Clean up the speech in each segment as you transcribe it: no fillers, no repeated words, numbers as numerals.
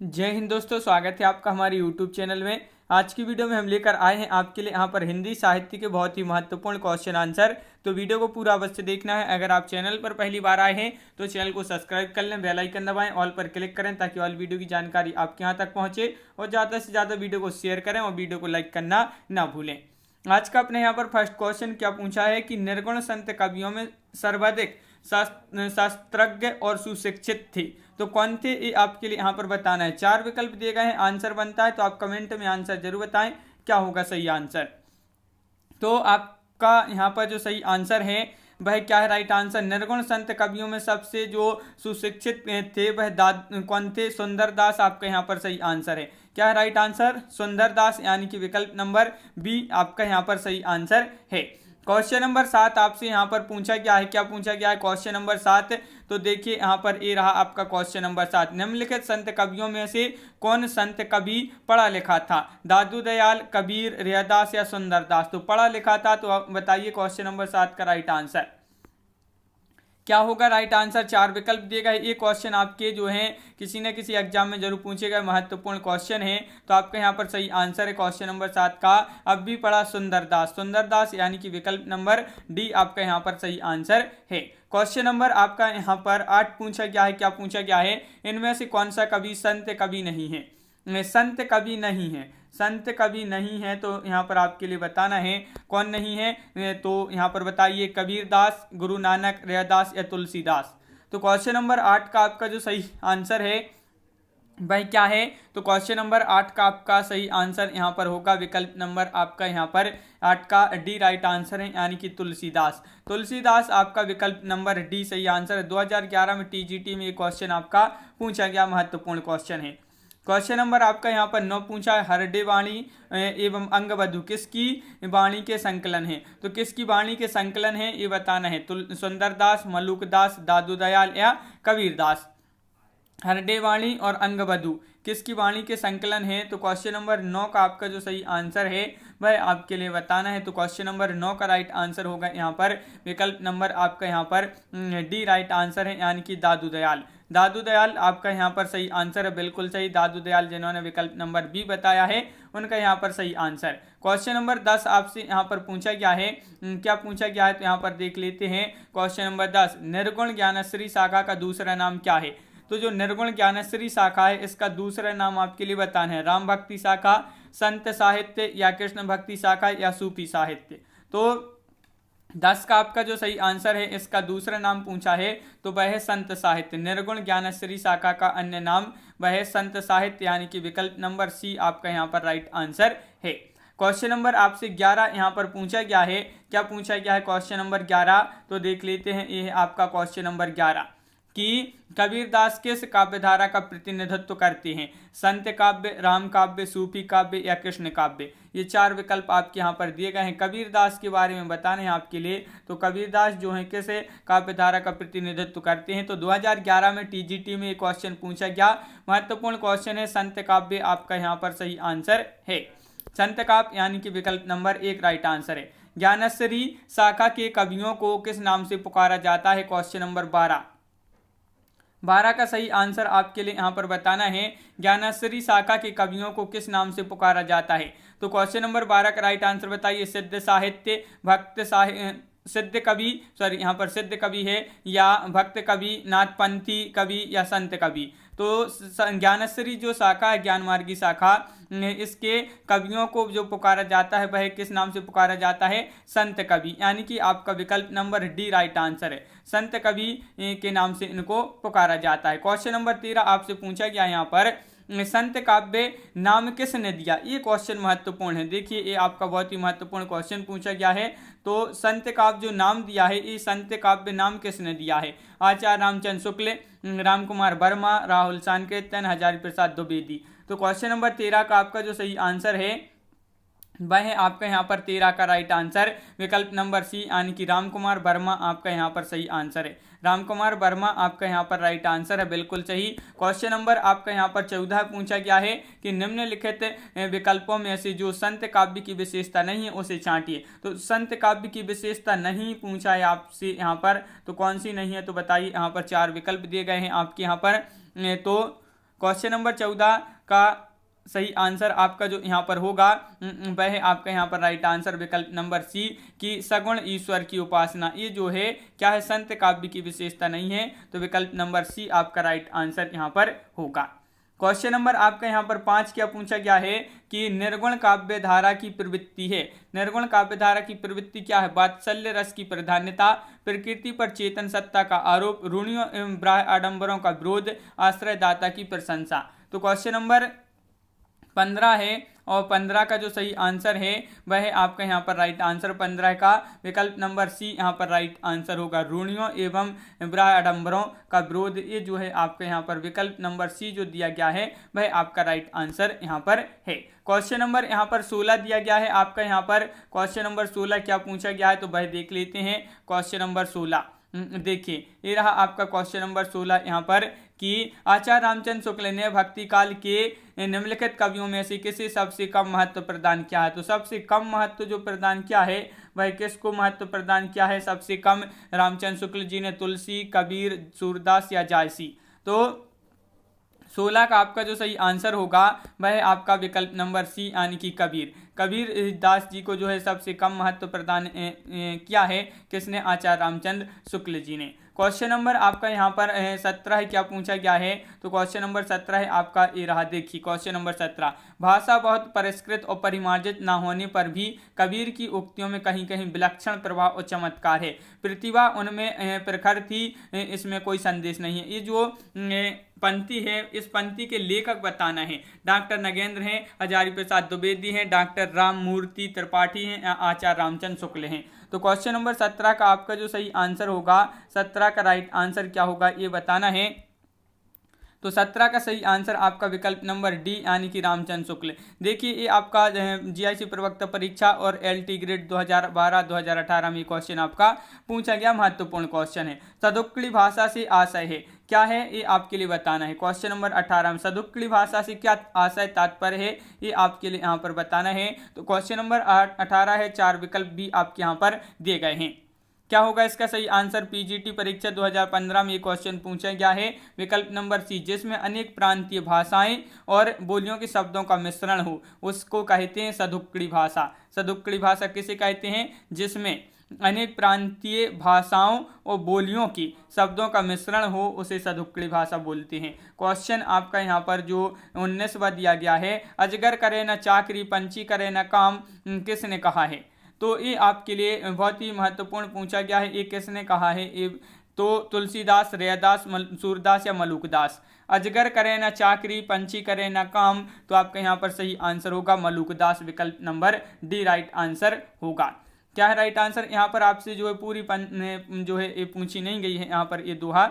जय हिंद दोस्तों, स्वागत है आपका हमारे यूट्यूब चैनल में। आज की वीडियो में हम लेकर आए हैं आपके लिए यहाँ पर हिंदी साहित्य के बहुत ही महत्वपूर्ण क्वेश्चन आंसर। तो वीडियो को पूरा अवश्य देखना है। अगर आप चैनल पर पहली बार आए हैं तो चैनल को सब्सक्राइब कर लें, बेल आइकन दबाएं, ऑल पर क्लिक करें ताकि ऑल वीडियो की जानकारी आपके यहाँ तक पहुँचे और ज़्यादा से ज़्यादा वीडियो को शेयर करें और वीडियो को लाइक करना ना भूलें। आज का अपने यहाँ पर फर्स्ट क्वेश्चन क्या पूछा है कि निर्गुण संत कवियों में सर्वाधिक शास्त्रज्ञ और सुशिक्षित थे, तो कौन थे ये आपके लिए यहाँ पर बताना है। चार विकल्प दिए गए हैं, आंसर बनता है, तो आप कमेंट में आंसर जरूर बताएं क्या होगा सही आंसर। तो आपका यहाँ पर जो सही आंसर है वह क्या है, राइट आंसर निर्गुण संत कवियों में सबसे जो सुशिक्षित थे वह कौन थे, सुंदरदास आपका यहाँ पर सही आंसर है। क्या है राइट आंसर, सुंदरदास, यानी कि विकल्प नंबर बी आपका यहाँ पर सही आंसर है। क्वेश्चन नंबर 7 आपसे यहाँ पर पूछा गया है, क्या पूछा गया है क्वेश्चन नंबर 7, तो देखिए यहाँ पर ये रहा आपका क्वेश्चन नंबर 7। निम्नलिखित संत कवियों में से कौन संत कवि पढ़ा लिखा था, दादू दयाल, कबीर, रैदास या सुंदरदास। तो पढ़ा लिखा था, तो आप बताइए क्वेश्चन नंबर 7 का राइट आंसर क्या होगा। राइट आंसर चार विकल्प दिए गए। ये क्वेश्चन आपके जो हैं किसी न किसी एग्जाम में जरूर पूछे गए महत्वपूर्ण क्वेश्चन है, तो आपका यहाँ पर सही आंसर है क्वेश्चन नंबर 7 का अब भी पढ़ा सुंदरदास, सुंदरदास यानी कि विकल्प नंबर डी आपका यहाँ पर सही आंसर है। क्वेश्चन नंबर आपका यहाँ पर 8 पूछा गया है, क्या पूछा गया है, इनमें से कौन सा कवि संत कवि नहीं है, संत कवि नहीं है, संत कवि नहीं है, तो यहाँ पर आपके लिए बताना है कौन नहीं है। तो यहाँ पर बताइए कबीरदास, गुरु नानक, रैदास या तुलसीदास। तो क्वेश्चन नंबर 8 का आपका जो सही आंसर है भाई क्या है, तो क्वेश्चन नंबर 8 का आपका सही आंसर यहाँ पर होगा विकल्प नंबर आपका यहाँ पर 8 का डी राइट आंसर है, यानी कि तुलसीदास। तुलसीदास आपका विकल्प नंबर डी सही आंसर है। 2011 में टीजीटी में ये क्वेश्चन आपका पूछा गया महत्वपूर्ण क्वेश्चन है। क्वेश्चन नंबर आपका यहाँ पर 9 पूछा है, हरडे वाणी एवं अंगबधु किसकी वाणी के संकलन है, तो किसकी वाणी के संकलन है ये बताना है। सुंदरदास, मलुकदास, दादू दयाल या कबीरदास। हरडे वाणी और अंगबधु किसकी वाणी के संकलन है, तो क्वेश्चन नंबर 9 का आपका जो सही आंसर है वह आपके लिए बताना है। तो क्वेश्चन नंबर 9 का राइट आंसर होगा यहाँ पर विकल्प नंबर आपका यहाँ पर डी राइट आंसर है, यानी कि दादू दयाल। दादू दयाल आपका यहाँ पर सही आंसर है, बिल्कुल सही। दादू दयाल जिन्होंने विकल्प नंबर बी बताया है उनका यहाँ पर सही आंसर। क्वेश्चन नंबर 10 आपसे यहाँ पर पूछा गया है, क्या पूछा गया है, तो यहाँ पर देख लेते हैं। क्वेश्चन नंबर 10, निर्गुण ज्ञानश्री शाखा का दूसरा नाम क्या है, तो जो निर्गुण ज्ञानश्री शाखा है इसका दूसरा नाम आपके लिए बताना है। राम भक्ति शाखा, संत साहित्य या कृष्ण भक्ति शाखा या सूफी साहित्य। तो 10 का आपका जो सही आंसर है इसका दूसरा नाम पूछा है, तो वह है संत साहित्य। निर्गुण ज्ञानश्री शाखा का अन्य नाम वह है संत साहित्य, यानी कि विकल्प नंबर सी आपका यहाँ पर राइट आंसर है। क्वेश्चन नंबर आपसे 11 यहाँ पर पूछा गया है, क्या पूछा गया है क्वेश्चन नंबर 11, तो देख लेते हैं। ये है आपका क्वेश्चन नंबर 11 कि कबीरदास किस काव्यधारा का प्रतिनिधित्व करते हैं, संत काव्य, राम काव्य, सूफी काव्य या कृष्ण काव्य। ये चार विकल्प आपके यहाँ पर दिए गए हैं। कबीरदास के बारे में बताने हैं आपके लिए, तो कबीरदास जो है किस काव्यधारा का प्रतिनिधित्व करते हैं, तो 2011 में टीजीटी में ये क्वेश्चन पूछा गया, महत्वपूर्ण क्वेश्चन है। संत काव्य आपका यहाँ पर सही आंसर है, संत काव्य यानी कि विकल्प नंबर 1 राइट आंसर है। ज्ञानश्री शाखा के कवियों को किस नाम से पुकारा जाता है, क्वेश्चन नंबर 12 का सही आंसर आपके लिए यहाँ पर बताना है। ज्ञानश्री शाखा के कवियों को किस नाम से पुकारा जाता है, तो क्वेश्चन नंबर 12 का राइट आंसर बताइए। सिद्ध साहित्य, भक्त साहित्य, सिद्ध कवि, सॉरी यहाँ पर सिद्ध कवि है, या भक्त कवि, नाथपंथी कवि या संत कवि। तो ज्ञानश्री जो शाखा है, ज्ञान मार्गी शाखा, इसके कवियों को जो पुकारा जाता है वह किस नाम से पुकारा जाता है, संत कवि, यानी कि आपका विकल्प नंबर डी राइट आंसर है। संत कवि के नाम से इनको पुकारा जाता है। क्वेश्चन नंबर 13 आपसे पूछा गया यहाँ पर, संत काव्य नाम किसने दिया, ये क्वेश्चन महत्वपूर्ण है। देखिए ये आपका बहुत ही महत्वपूर्ण क्वेश्चन पूछा गया है। तो संत काव्य जो नाम दिया है, ये संत काव्य नाम किसने दिया है, आचार्य रामचंद्र शुक्ल, राम कुमार वर्मा, राहुल सांकेतन, हजारी प्रसाद द्विवेदी। तो क्वेश्चन नंबर 13 का आपका जो सही आंसर है वह है आपका यहाँ पर 13 का राइट आंसर विकल्प नंबर सी, यानी कि राम कुमार वर्मा आपका यहाँ पर सही आंसर है। राम कुमार वर्मा आपका यहाँ पर राइट आंसर है, बिल्कुल सही। क्वेश्चन नंबर आपका यहाँ पर 14 पूछा गया है कि निम्नलिखित विकल्पों में से जो संत काव्य की विशेषता नहीं है उसे छांटिए। तो संत काव्य की विशेषता नहीं पूछा है आपसे यहाँ पर, तो कौन सी नहीं है, तो बताइए। यहाँ पर 4 विकल्प दिए गए हैं आपके यहाँ पर। तो क्वेश्चन नंबर 14 का सही आंसर आपका जो यहाँ पर होगा वह आपका यहाँ पर राइट आंसर विकल्प नंबर सी कि सगुण ईश्वर की उपासना। ये जो है क्या है, संत काव्य की विशेषता नहीं है, तो विकल्प नंबर सी आपका राइट आंसर यहाँ पर होगा। क्वेश्चन नंबर आपका यहाँ पर 5 क्या पूछा गया है कि निर्गुण काव्य धारा की प्रवृत्ति है। निर्गुण काव्य धारा की प्रवृत्ति क्या है? वात्सल्य रस की प्राधान्यता, प्रकृति पर चेतन सत्ता का आरोप, रूढ़ियों एवं बाह्य आडंबरों का विरोध, आश्रयदाता की प्रशंसा। तो क्वेश्चन नंबर 15 है और 15 का जो सही आंसर है वह है आपका यहाँ पर राइट आंसर 15 का विकल्प नंबर सी यहाँ पर राइट आंसर होगा। रूढ़ियों एवं बाह्य आडंबरों का विरोध, ये जो है आपका यहाँ पर विकल्प नंबर सी जो दिया गया है वह आपका राइट आंसर यहाँ पर है। क्वेश्चन नंबर यहाँ पर 16 दिया गया है आपका यहाँ पर। क्वेश्चन नंबर 16 क्या पूछा गया है तो वह देख लेते हैं। क्वेश्चन नंबर 16 देखिए, ये रहा आपका क्वेश्चन नंबर 16 यहाँ पर कि आचार्य रामचंद्र शुक्ल ने भक्ति काल के निम्नलिखित कवियों में से किसे सबसे कम महत्व प्रदान किया है। तो सबसे कम महत्व जो प्रदान किया है वह किसको महत्व प्रदान किया है सबसे कम? रामचंद्र शुक्ल जी ने तुलसी, कबीर, सूरदास या जायसी। तो 16 का आपका जो सही आंसर होगा वह आपका विकल्प नंबर सी यानी कि कबीर। कबीर दास जी को जो है सबसे कम महत्व प्रदान किया है किसने? आचार्य रामचंद्र शुक्ल जी ने। क्वेश्चन नंबर आपका यहाँ पर 17 क्या पूछा गया है तो क्वेश्चन नंबर 17 है आपका ये रहा। देखिए क्वेश्चन नंबर 17, भाषा बहुत परिष्कृत और परिमार्जित न होने पर भी कबीर की उक्तियों में कहीं कहीं विलक्षण प्रभाव और चमत्कार है, प्रतिभा उनमें प्रखर थी, इसमें कोई संदेश नहीं है। ये जो पंक्ति है इस पंक्ति के लेखक बताना है। डॉक्टर नगेंद्र हैं, हजारी प्रसाद द्विवेदी हैं, डॉक्टर राम मूर्ति त्रिपाठी हैं, आचार्य रामचंद्र शुक्ल हैं। तो क्वेश्चन नंबर 17 का आपका जो सही आंसर होगा, 17 का राइट आंसर क्या होगा ये बताना है। तो 17 का सही आंसर आपका विकल्प नंबर डी यानी कि रामचंद्र शुक्ल। देखिए ये आपका जीआईसी प्रवक्ता परीक्षा और एलटी ग्रेड 2012-2018 में क्वेश्चन आपका पूछा गया महत्वपूर्ण क्वेश्चन है। सदुक्कड़ी भाषा से आशय है क्या है ये आपके लिए बताना है। क्वेश्चन नंबर 18 में सदुक्कड़ी भाषा से क्या आशय तात्पर्य है ये आपके लिए यहाँ पर बताना है। तो क्वेश्चन नंबर 18 है, 4 विकल्प भी आपके यहाँ पर दिए गए हैं। क्या होगा इसका सही आंसर? पीजीटी परीक्षा 2015 में ये क्वेश्चन पूछा गया है विकल्प नंबर सी, जिसमें अनेक प्रांतीय भाषाएं और बोलियों के शब्दों का मिश्रण हो उसको कहते हैं सदुक्कड़ी भाषा। सदुक्कड़ी भाषा किसे कहते हैं? जिसमें अनेक प्रांतीय भाषाओं और बोलियों की शब्दों का मिश्रण हो उसे सदुक्कड़ी भाषा बोलते हैं। क्वेश्चन आपका यहाँ पर जो 19वां दिया गया है, अजगर करे न चाकरी पंछी करे न काम, किसने कहा है? तो ये आपके लिए बहुत ही महत्वपूर्ण पूछा गया है। ये किसने कहा है? ये तो तुलसीदास, रैदास, सूरदास या मलुकदास। अजगर करे न चाकरी पंछी करे न काम, तो आपका यहाँ पर सही आंसर होगा मलुकदास, विकल्प नंबर डी राइट आंसर होगा। क्या है राइट आंसर? यहाँ पर आपसे जो है पूरी जो है ये पूछी नहीं गई है। यहाँ पर ये दोहा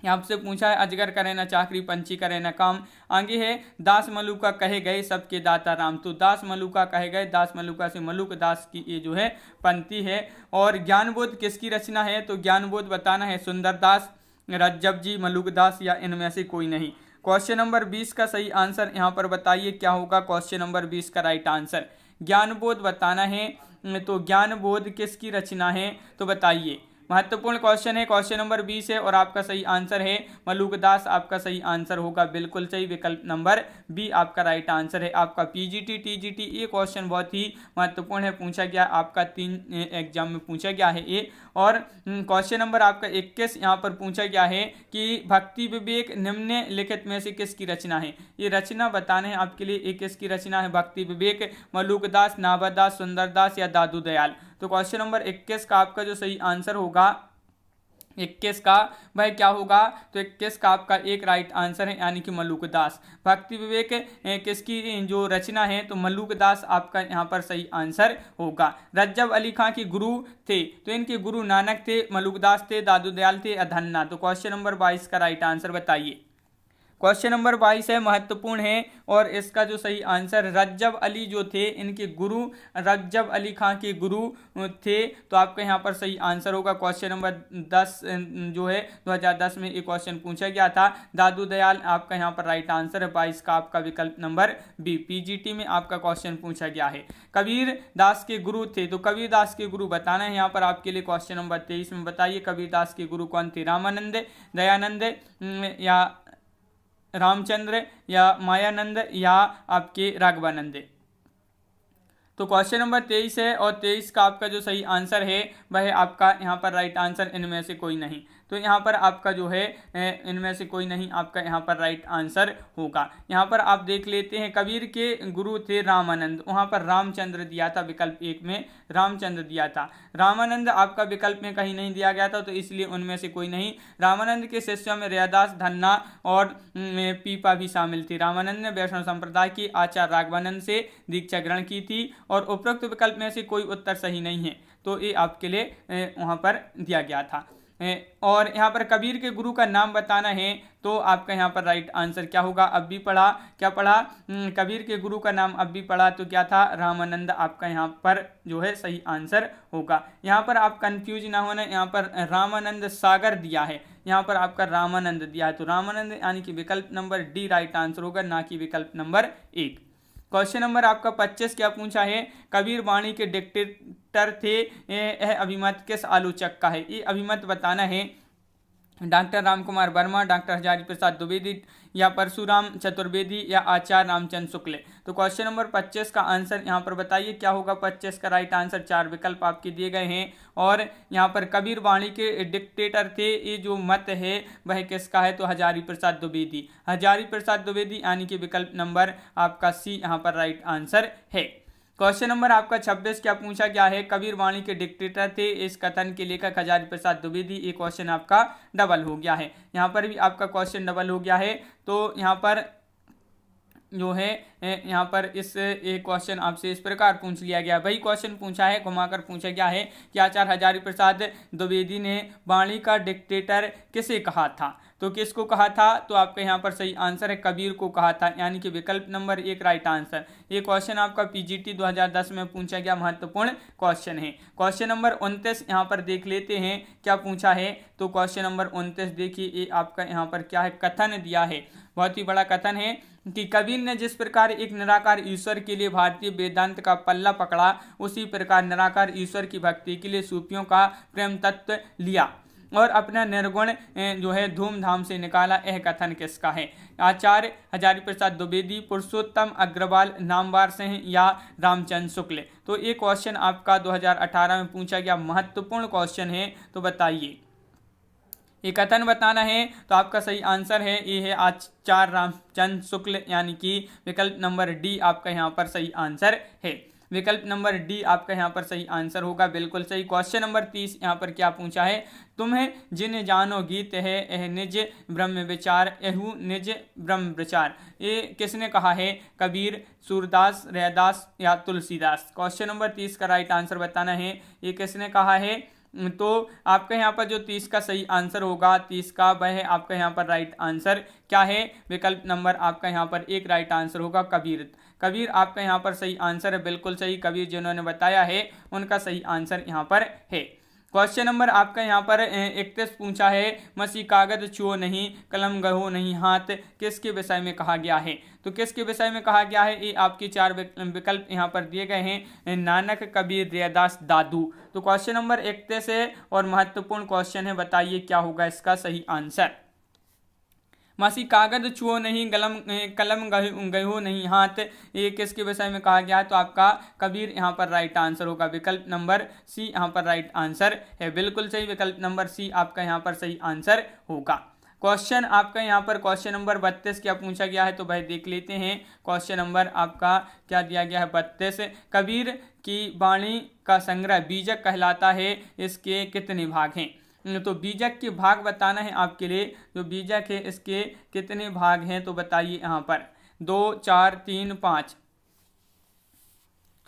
आपसे पूछा है अजगर करे न चाकरी पंछी करे न काम। आगे है दास मलुका कहे गए सबके दाता राम। तो दास मलुका कहे गए, दास मलुका से मलुक दास की ये जो है पंक्ति है। और ज्ञानबोध किसकी रचना है? तो ज्ञानबोध बताना है सुंदरदास, रज्जब जी, मलुकदास या इनमें से कोई नहीं। क्वेश्चन नंबर 20 का सही आंसर यहाँ पर बताइए क्या होगा। क्वेश्चन नंबर 20 का राइट आंसर ज्ञानबोध बताना है। तो ज्ञानबोध किसकी रचना है तो बताइए। महत्वपूर्ण क्वेश्चन है, क्वेश्चन नंबर 20 है और आपका सही आंसर है मलुकदास। आपका सही आंसर होगा बिल्कुल सही, विकल्प नंबर बी आपका राइट आंसर है। आपका पीजीटी टीजीटी ये क्वेश्चन बहुत ही महत्वपूर्ण है, पूछा गया आपका 3 एग्जाम में पूछा गया है ये। और क्वेश्चन नंबर आपका 21 यहाँ पर पूछा गया है कि भक्ति विवेक निम्नलिखित में से किसकी रचना है। ये रचना बताने हैं आपके लिए, एक किसकी रचना है भक्ति विवेक? मलुकदास, नाभादास, सुंदरदास या दादू दयाल। तो क्वेश्चन नंबर 21 का आपका जो सही आंसर होगा 21 का वह क्या होगा? तो 21 का आपका एक राइट आंसर है यानी कि मलुकदास। भक्ति विवेक किसकी जो रचना है? तो मलुकदास आपका यहाँ पर सही आंसर होगा। रज्जब अली खां के गुरु थे तो इनके गुरु नानक थे, मलुकदास थे, दादू दयाल थे, अधन्ना। तो क्वेश्चन नंबर 22 का राइट आंसर बताइए। क्वेश्चन नंबर 22 है, महत्वपूर्ण है और इसका जो सही आंसर रज्जब अली जो थे इनके गुरु रज्जब अली खां के गुरु थे। तो आपका यहाँ पर सही आंसर होगा क्वेश्चन नंबर 10 जो है 2010 में ये क्वेश्चन पूछा गया था। दादू दयाल आपका यहाँ पर राइट आंसर है। 22 का आपका विकल्प नंबर बी पीजीटी में आपका क्वेश्चन पूछा गया है। कबीर दास के गुरु थे तो कबीर दास के गुरु बताना है यहाँ पर आपके लिए। क्वेश्चन नंबर 23 में बताइए कबीर दास के गुरु कौन थे? रामानंद, दयानंद या रामचंद्र या मायानंद या आपके राघवानंद। तो क्वेश्चन नंबर 23 है और 23 का आपका जो सही आंसर है वह है आपका यहाँ पर राइट आंसर इनमें से कोई नहीं। तो यहाँ पर आपका जो है इनमें से कोई नहीं आपका यहाँ पर राइट आंसर होगा। यहाँ पर आप देख लेते हैं कबीर के गुरु थे रामानंद, वहाँ पर रामचंद्र दिया था, विकल्प 1 में रामचंद्र दिया था। रामानंद आपका विकल्प में कहीं नहीं दिया गया था, तो इसलिए उनमें से कोई नहीं। रामानंद के शिष्यों में रैदास, धन्ना और पीपा भी शामिल थी। रामानंद ने वैष्णव संप्रदाय की आचार्य राघवानंद से दीक्षा ग्रहण की थी और उपरोक्त विकल्प में से कोई उत्तर सही नहीं है, तो ये आपके लिए वहाँ पर दिया गया था। और यहाँ पर कबीर के गुरु का नाम बताना है, तो आपका यहाँ पर राइट आंसर क्या होगा, अब भी पढ़ा, क्या पढ़ा, कबीर के गुरु का नाम अब भी पढ़ा, तो क्या था, रामानंद आपका यहाँ पर जो है सही आंसर होगा। यहाँ पर आप कंफ्यूज ना होना, यहाँ पर रामानंद सागर दिया है, यहाँ पर आपका रामानंद दिया है, तो रामानंद यानी कि विकल्प नंबर डी राइट आंसर होगा, ना कि विकल्प नंबर 1। क्वेश्चन नंबर आपका 25 क्या पूछा है, कबीर वाणी के डिक्टेटर थे, यह अभिमत किस आलोचक का है। ये अभिमत बताना है डॉक्टर रामकुमार वर्मा, डॉक्टर हजारी प्रसाद द्विवेदी या परशुराम चतुर्वेदी या आचार्य रामचंद्र शुक्ल। तो क्वेश्चन नंबर 25 का आंसर यहाँ पर बताइए क्या होगा। 25 का राइट आंसर 4 विकल्प आपके दिए गए हैं और यहाँ पर कबीर वाणी के डिक्टेटर थे, ये जो मत है वह किसका है, तो हजारी प्रसाद द्विवेदी, हजारी प्रसाद द्विवेदी यानी कि विकल्प नंबर आपका सी यहाँ पर राइट आंसर है। क्वेश्चन नंबर आपका 26 क्या पूछा गया है, कबीर वाणी के डिक्टेटर थे, इस कथन के लेखक हजारी प्रसाद द्विवेदी। ये क्वेश्चन आपका डबल हो गया है, यहाँ पर भी आपका क्वेश्चन डबल हो गया है। तो यहाँ पर जो है यहाँ पर इस एक क्वेश्चन आपसे इस प्रकार पूछ लिया गया, वही क्वेश्चन पूछा है, घुमाकर पूछा गया है कि आचार्य हजारी प्रसाद द्विवेदी ने वाणी का डिक्टेटर किसे कहा था, तो किसको कहा था, तो आपका यहाँ पर सही आंसर है कबीर को कहा था, यानी कि विकल्प नंबर 1 राइट आंसर। ये क्वेश्चन आपका पीजीटी 2010 में पूछा गया महत्वपूर्ण क्वेश्चन है। क्वेश्चन नंबर 29 यहाँ पर देख लेते हैं क्या पूछा है, तो क्वेश्चन नंबर 29 देखिए, ये आपका यहाँ पर क्या है, कथन दिया है, बहुत ही बड़ा कथन है कि कबीर ने जिस प्रकार एक निराकार ईश्वर के लिए भारतीय वेदांत का पल्ला पकड़ा, उसी प्रकार निराकार ईश्वर की भक्ति के लिए सूफियों का प्रेम तत्व लिया और अपना निर्गुण जो है धूमधाम से निकाला। यह कथन किसका है, आचार्य हजारी प्रसाद द्विवेदी, पुरुषोत्तम अग्रवाल, नामवर सिंह या रामचंद्र शुक्ल। तो ये क्वेश्चन आपका 2018 में पूछा गया महत्वपूर्ण क्वेश्चन है, तो बताइए ये कथन बताना है। तो आपका सही आंसर है ये है आचार्य रामचंद्र शुक्ल, यानी कि विकल्प नंबर डी आपका यहाँ पर सही आंसर है, विकल्प नंबर डी आपका यहाँ पर सही आंसर होगा, बिल्कुल सही। क्वेश्चन नंबर 30 यहाँ पर क्या पूछा है, तुम्हें जिन जानो गीत है यह निज ब्रह्म विचार, एहू निज ब्रह्म विचार। ये किसने कहा है, कबीर, सूरदास, रैदास या तुलसीदास। क्वेश्चन नंबर 30 का राइट आंसर बताना है, ये किसने कहा है, तो आपका यहाँ पर जो 30 का सही आंसर होगा, 30 का वह है आपका यहाँ पर राइट आंसर क्या है, विकल्प नंबर आपका यहाँ पर 1 राइट आंसर होगा, कबीर। कबीर आपका यहाँ पर सही आंसर है, बिल्कुल सही। कबीर जिन्होंने बताया है उनका सही आंसर यहाँ पर है। क्वेश्चन नंबर आपका यहाँ पर 31 पूछा है, मसी कागज छुओ नहीं, कलम गहो नहीं हाथ, किसके विषय में कहा गया है। तो किसके विषय में कहा गया है, ये आपके 4 विकल्प यहाँ पर दिए गए हैं, नानक, कबीर, रैदास, दादू। तो क्वेश्चन नंबर 31 है और महत्वपूर्ण क्वेश्चन है, बताइए क्या होगा इसका सही आंसर। मासी कागज छुओ नहीं, कलम गयो नहीं हाथ, ये किसके विषय में कहा गया है, तो आपका कबीर यहाँ पर राइट आंसर होगा, विकल्प नंबर सी यहाँ पर राइट आंसर है, बिल्कुल सही। विकल्प नंबर सी आपका यहाँ पर सही आंसर होगा। क्वेश्चन आपका यहाँ पर क्वेश्चन नंबर 32 क्या पूछा गया है, तो भाई देख लेते हैं। क्वेश्चन नंबर आपका क्या दिया गया है, 32, कबीर की वाणी का संग्रह बीजक कहलाता है, इसके कितने भाग हैं। तो बीजक के भाग बताना है आपके लिए, जो बीजक है इसके कितने भाग हैं, तो बताइए यहाँ पर 2, 4, 3, 5।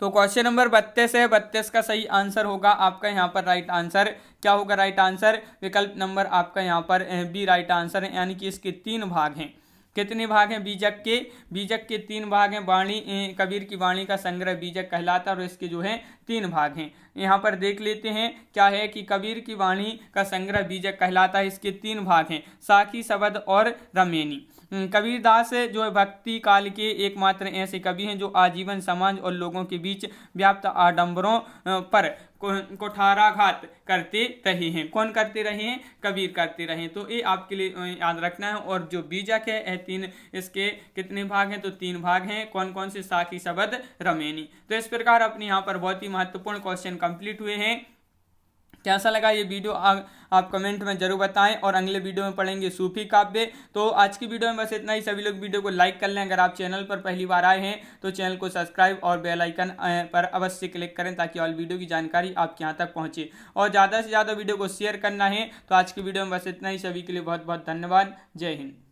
तो क्वेश्चन नंबर 32 है, 32 का सही आंसर होगा आपका यहाँ पर राइट आंसर क्या होगा, राइट आंसर विकल्प नंबर आपका यहाँ पर बी राइट आंसर है, यानी कि इसके 3 भाग हैं। कितने भाग हैं बीजक के, बीजक के 3 भाग हैं। वाणी, कबीर की वाणी का संग्रह बीजक कहलाता है और इसके जो है 3 भाग हैं। यहाँ पर देख लेते हैं क्या है कि कबीर की वाणी का संग्रह बीजक कहलाता है, इसके 3 भाग हैं, साखी, शबद और रमेनी। कबीरदास जो है भक्ति काल के एकमात्र ऐसे कवि हैं जो आजीवन समाज और लोगों के बीच व्याप्त आडंबरों पर कुठाराघात करते रहे हैं। कौन करते रहे हैं? कबीर करते रहे। तो ये आपके लिए याद रखना है। और जो बीजक है यह तीन, इसके कितने भाग हैं? तो 3 भाग हैं। कौन कौन से? साखी, शबद, रमेनी। तो इस प्रकार अपने यहाँ पर बहुत ही महत्वपूर्ण क्वेश्चन कंप्लीट हुए हैं। कैसा लगा ये वीडियो आप कमेंट में जरूर बताएं। और अगले वीडियो में पढ़ेंगे सूफी काव्य। तो आज की वीडियो में बस इतना ही। सभी लोग वीडियो को लाइक कर लें। अगर आप चैनल पर पहली बार आए हैं तो चैनल को सब्सक्राइब और बेल आइकन पर अवश्य क्लिक करें ताकि ऑल वीडियो की जानकारी आपके यहाँ तक पहुँचे। और ज़्यादा से ज़्यादा वीडियो को शेयर करना है। तो आज की वीडियो में बस इतना ही। सभी के लिए बहुत बहुत धन्यवाद। जय हिंद।